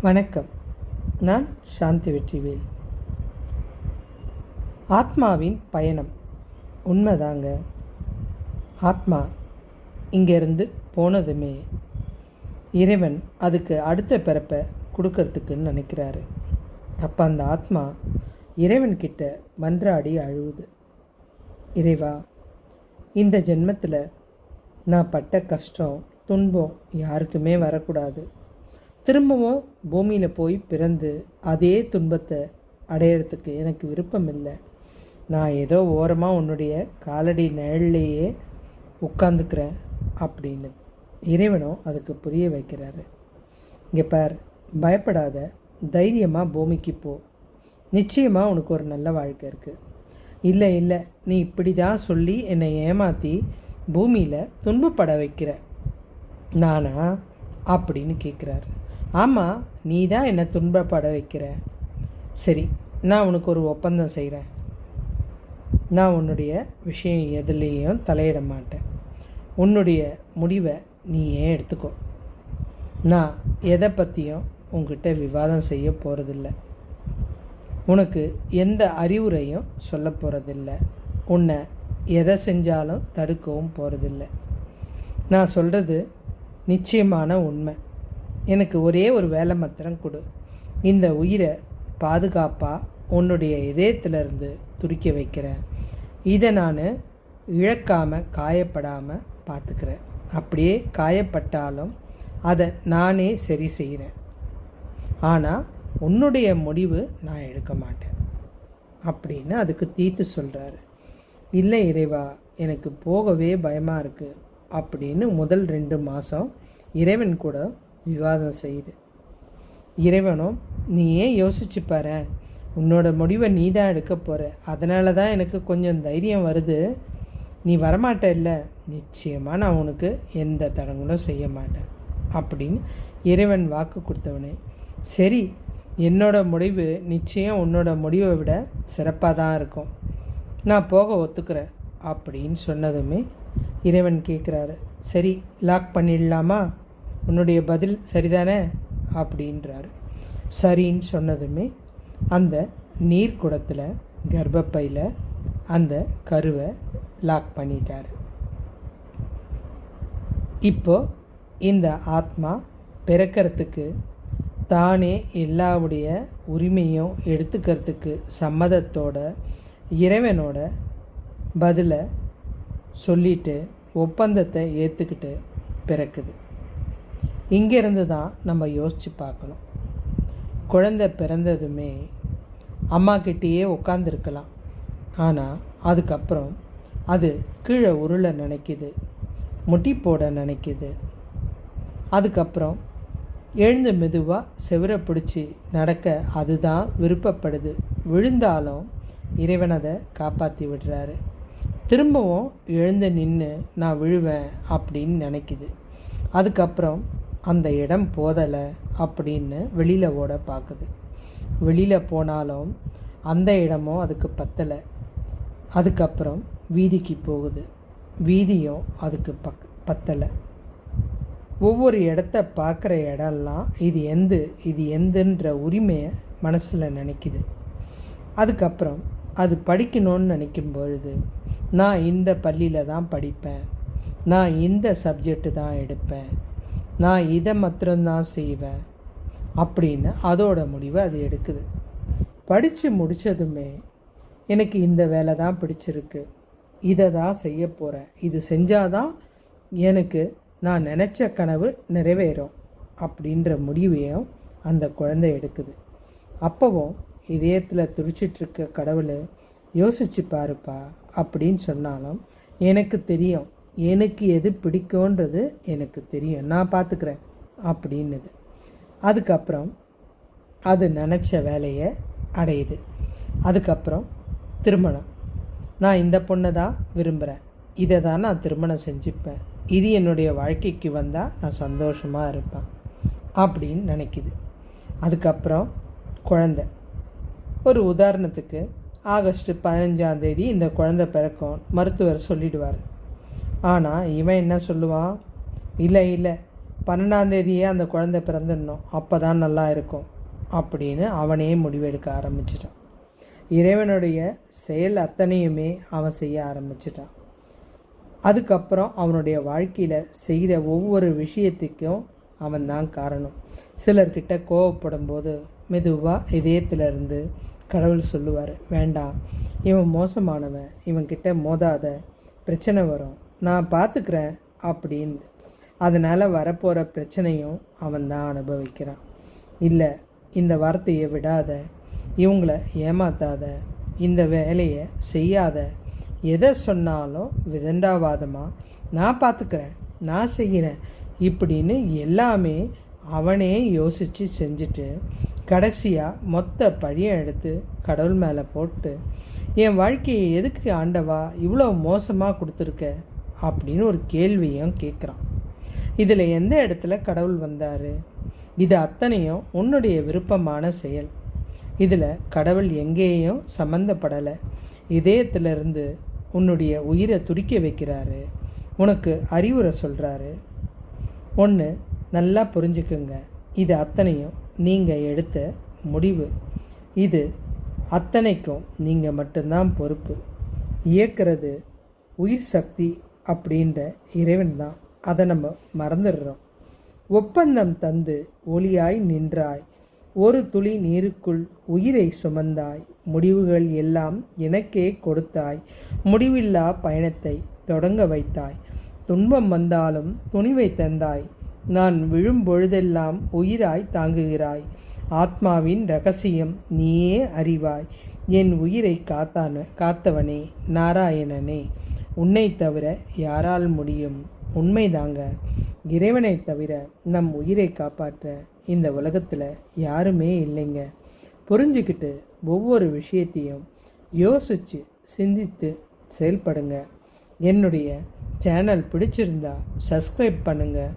வணக்கம். நான் சாந்தி வெற்றிவேல். ஆத்மாவின் பயணம் உண்மைதாங்க. ஆத்மா இங்கேருந்து போனதுமே இறைவன் அதுக்கு அடுத்த பிறப்பை கொடுக்கறதுக்குன்னு நினைக்கிறாரு. அப்போ அந்த ஆத்மா இறைவன்கிட்ட மன்றாடி அழுவுது. இறைவா, இந்த ஜென்மத்தில் நான் பட்ட கஷ்டம் துன்பம் யாருக்குமே வரக்கூடாது. திரும்பவும் பூமியில் போய் பிறந்து அதே துன்பத்தை அடையிறதுக்கு எனக்கு விருப்பம் இல்லை. நான் ஏதோ ஓரமாக உன்னுடைய காலடி நிழல்லையே உட்காந்துக்கிறேன் அப்படின்னு இறைவனும் அதுக்கு புரிய வைக்கிறாரு. இங்கே பார், பயப்படாத, தைரியமாக பூமிக்கு போ. நிச்சயமாக உனக்கு ஒரு நல்ல வாழ்க்கை இருக்குது. இல்லை இல்லை, நீ இப்படி தான் சொல்லி என்னை ஏமாற்றி பூமியில் துன்பப்பட வைக்கிற நானா அப்படின்னு கேட்குறாரு. ஆமாம், நீ தான் என்னை துன்பப்பட வைக்கிற. சரி, நான் உனக்கு ஒரு ஒப்பந்தம் செய்கிறேன். நான் உன்னுடைய விஷயம் எதுலேயும் தலையிட மாட்டேன். உன்னுடைய முடிவை நீ ஏன் எடுத்துக்கோ. நான் எதை பற்றியும் உங்ககிட்ட விவாதம் செய்ய போகிறதில்ல. உனக்கு எந்த அறிவுரையும் சொல்ல போகிறதில்ல. உன்னை எதை செஞ்சாலும் தடுக்கவும் போகிறதில்ல. நான் சொல்கிறது நிச்சயமான உண்மை. எனக்கு ஒரே ஒரு வேலை மாத்திரம் கொடு. இந்த உயிரை பாதுகாப்பாக உன்னுடைய இதயத்திலிருந்து துடிக்க வைக்கிறேன். இதை நான் இழக்காமல் காயப்படாமல் பார்த்துக்கிறேன். அப்படியே காயப்பட்டாலும் அதை நானே சரி செய்கிறேன். ஆனால் உன்னுடைய முடிவு நான் எடுக்க மாட்டேன் அப்படின்னு அதுக்கு தீர்த்து சொல்கிறாரு. இல்லை இறைவா, எனக்கு போகவே பயமாக இருக்குது அப்படின்னு முதல் 2 மாதம் இறைவன் கூட விவாதம் செய்யுது. இறைவனும், நீ ஏன் யோசிச்சு பாரு, உன்னோட முடிவை நீ தான் எடுக்க போகிற. அதனால தான் எனக்கு கொஞ்சம் தைரியம் வருது. நீ வரமாட்ட இல்லை, நிச்சயமாக நான் உனக்கு எந்த தடங்களும் செய்ய மாட்டேன் அப்படின்னு இறைவன் வாக்கு கொடுத்தவனே, சரி, என்னோட முடிவு நிச்சயம் உன்னோட முடிவை விட சிறப்பாக தான் இருக்கும், நான் போக ஒத்துக்கிறேன் அப்படின்னு சொன்னதுமே இறைவன் கேட்குறாரு, சரி, லாக் பண்ணிடலாமா, உன்னுடைய பதில் சரிதானே அப்படின்றாரு. சரின்னு சொன்னதுமே அந்த நீர்க்குடத்தில் கர்ப்பப்பையில் அந்த கருவை லாக் பண்ணிட்டார். இப்போ இந்த ஆத்மா பிறக்கிறதுக்கு தானே எல்லாவுடைய உரிமையும் எடுத்துக்கிறதுக்கு சம்மதத்தோட இறைவனோட பதிலை சொல்லிட்டு ஒப்பந்தத்தை ஏற்றுக்கிட்டு பிறக்குது. இங்கேருந்து தான் நம்ம யோசித்து பார்க்கணும். குழந்தை பிறந்ததுமே அம்மாக்கிட்டேயே உட்காந்துருக்கலாம். ஆனால் அதுக்கப்புறம் அது கீழே உருள நினைக்குது, முட்டி போட நினைக்குது. அதுக்கப்புறம் எழுந்து மெதுவாக செவரை பிடிச்சி நடக்க அதுதான் விருப்பப்படுது. விழுந்தாலும் இறைவன் அதை காப்பாற்றி விடுறாரு. திரும்பவும் எழுந்து நின்று நான் விழுவேன் அப்படின்னு நினைக்குது. அதுக்கப்புறம் அந்த இடம் போதலை அப்படின்னு வெளியில் ஓட பார்க்குது. வெளியில் போனாலும் அந்த இடமும் அதுக்கு பத்தலை. அதுக்கப்புறம் வீதிக்கு போகுது. வீதியும் அதுக்கு பத்தலை. ஒவ்வொரு இடத்த பார்க்குற இடம்லாம் இது எந்துன்ற உரிமையை மனசில் நினைக்குது. அதுக்கப்புறம் அது படிக்கணும்னு நினைக்கும் பொழுது, நான் இந்த பள்ளியில் தான் படிப்பேன், நான் இந்த சப்ஜெக்டு தான் எடுப்பேன், நான் இதை மாத்திரம்தான் செய்வேன் அப்படின்னு அதோட முடிவை அது எடுக்குது. படித்து முடித்ததுமே எனக்கு இந்த வேலை தான் பிடிச்சிருக்கு, இதை தான் செய்ய போகிறேன், இது செஞ்சாதான் எனக்கு நான் நினச்ச கனவு நிறைவேறும் அப்படின்ற முடிவையும் அந்த குழந்தை எடுக்குது. அப்போவும் இதயத்தில் துடிச்சிட்ருக்க கடவுள், யோசிச்சு பாருப்பா அப்படின்னு சொன்னாலும், எனக்கு தெரியும், எனக்கு எது பிடிக்கும்ன்றது எனக்கு தெரியும், நான் பார்த்துக்கிறேன் அப்படின்னுது. அதுக்கப்புறம் அது நினச்ச வேலையை அடையுது. அதுக்கப்புறம் திருமணம். நான் இந்த பொண்ணை தான் விரும்புகிறேன், இதை தான் நான் திருமணம் செஞ்சுப்பேன், இது என்னுடைய வாழ்க்கைக்கு வந்தால் நான் சந்தோஷமாக இருப்பேன் அப்படின்னு நினைக்குது. அதுக்கப்புறம் குழந்தை. ஒரு உதாரணத்துக்கு ஆகஸ்ட் 15ஆம் தேதி இந்த குழந்தை பிறக்கும் மருத்துவர் சொல்லிடுவார். ஆனால் இவன் என்ன சொல்லுவான், இல்லை இல்லை, 12ஆம் தேதியே அந்த குழந்தை பிறந்துடணும், அப்போ தான் நல்லா இருக்கும் அப்படின்னு அவனே முடிவெடுக்க ஆரம்பிச்சிட்டான். இறைவனுடைய செயல் அத்தனையுமே அவன் செய்ய ஆரம்பிச்சிட்டான். அதுக்கப்புறம் அவனுடைய வாழ்க்கையில் செய்கிற ஒவ்வொரு விஷயத்துக்கும் அவன்தான் காரணம். சிலர்கிட்ட கோவப்படும் போது மெதுவாக இதயத்திலிருந்து கடவுள் சொல்லுவார், வேண்டாம், இவன் மோசமானவன், இவன்கிட்ட மோதாத, பிரச்சனை வரும், நான் பார்த்துக்கிறேன் அப்படின்னு. அதனால் வரப்போகிற பிரச்சனையும் அவன்தான் அனுபவிக்கிறான். இல்லை, இந்த வார்த்தையை விடாத, இவங்களை ஏமாத்தாத, இந்த வேலையை செய்யாத, எதை சொன்னாலும் விதண்டாவாதமாக நான் பார்த்துக்கிறேன், நான் செய்கிறேன் இப்படின்னு எல்லாமே அவனே யோசித்து செஞ்சுட்டு கடைசியாக மொத்த பழியை எடுத்து கடவுள் மேலே போட்டு, என் வாழ்க்கையை எதுக்கு ஆண்டவா இவ்வளோ மோசமாக கொடுத்துருக்க அப்படின்னு ஒரு கேள்வியும் கேட்குறான். இதில் எந்த இடத்துல கடவுள் வந்தார்? இது அத்தனையும் உன்னுடைய விருப்பமான செயல். இதில் கடவுள் எங்கேயும் சம்மந்தப்படலை. இதயத்திலிருந்து உன்னுடைய உயிரை துடிக்க வைக்கிறாரு, உனக்கு அறிவுரை சொல்கிறாரு. ஒன்று நல்லா புரிஞ்சுக்குங்க, இது அத்தனையும் நீங்கள் எடுத்த முடிவு. இது அத்தனைக்கும் நீங்கள் மட்டும்தான் பொறுப்பு. இயக்கிறது உயிர் சக்தி அப்படின்ற இறைவன் தான். அதை நம்ம மறந்துடுறோம். ஒப்பந்தம் தந்து ஒளியாய் நின்றாய், ஒரு துளி நீருக்குள் உயிரை சுமந்தாய், முடிவுகள் எல்லாம் எனக்கே கொடுத்தாய், முடிவில்லா பயணத்தை தொடங்க வைத்தாய், துன்பம் வந்தாலும் துணிவை தந்தாய், நான் விழும்பொழுதெல்லாம் உயிராய் தாங்குகிறாய், ஆத்மாவின் ரகசியம் நீயே அறிவாய், என் உயிரை காத்தவனே நாராயணனே, உன்னை தவிர யாரால் முடியும்? உண்மைதாங்க, இறைவனை தவிர நம் உயிரை காப்பாற்ற இந்த உலகத்தில் யாருமே இல்லைங்க. புரிஞ்சுக்கிட்டு ஒவ்வொரு விஷயத்தையும் யோசித்து சிந்தித்து செயல்படுங்க. என்னுடைய சேனல் பிடிச்சிருந்தா சப்ஸ்கிரைப் பண்ணுங்கள்,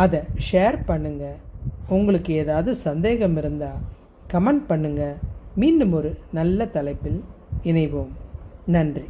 அதை ஷேர் பண்ணுங்கள். உங்களுக்கு ஏதாவது சந்தேகம் இருந்தால் கமெண்ட் பண்ணுங்கள். மீண்டும் ஒரு நல்ல தலைப்பில் இணைவோம். நன்றி.